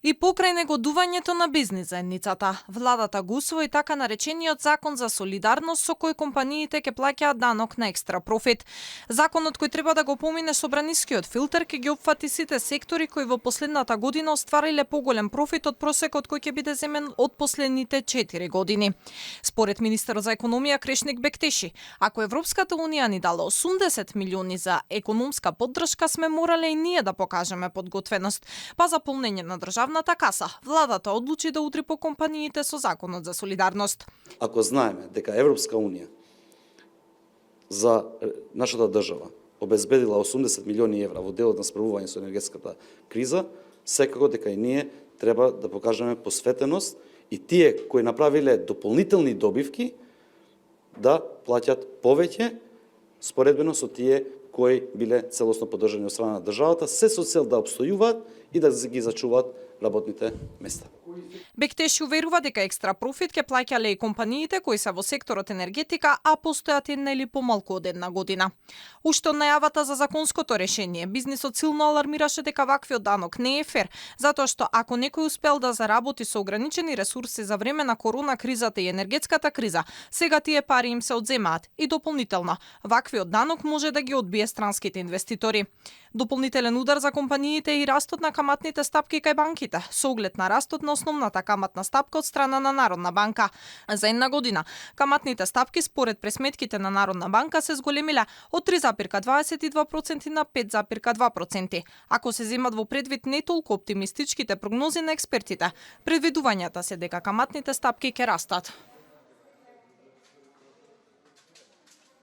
И покрај негодувањето на бизнис заедницата, владата го усвои така наречениот закон за солидарност со кој компаниите ќе плаќаат данок на екстра профит. Законот кој треба да го помине собранискиот филтер ќе ги опфати сите сектори кои во последната година оствариле поголем профит од просекот кој ќе биде земен од последните 4 години. Според министерот за економија Крешник Бектеши, ако Европската унија ни дала 80 милиони за економска поддршка, сме морале и ние да покажеме подготвеност. Па за полнење на државната каса, владата одлучи да удри по компаниите со законот за солидарност. Ако знаеме дека Европска унија за нашата држава обезбедила 80 милиони евра во делот на справување со енергетската криза, секако дека и ние треба да покажеме посветеност и тие кои направиле дополнителни добивки да плаќат повеќе споредбено со тие кои биле целосно поддржани од страна на државата, се со цел да обстојуваат и да ги зачуваат работните места. Бектеши уверува дека екстра профит ќе плаќале и компаниите кои се во секторот енергетика, а постојат една или помалку од една година. Уште од најавата за законското решение, бизнисот силно алармираше дека ваквиот данок не е фер, затоа што ако некој успел да заработи со ограничени ресурси за време на корона кризата и енергетската криза, сега тие пари им се одземаат и дополнително, ваквиот данок може да ги одбие странските инвеститори. Дополнителен удар за компаниите е и растот на каматните стапки кај банките, со оглед на растот на основната каматна стапка од страна на Народна банка. За една година, каматните стапки според пресметките на Народна банка се зголемиле од 3,22% на 5,2%. Ако се земат во предвид не толку оптимистичките прогнози на експертите, предвидувањата се дека каматните стапки ќе растат.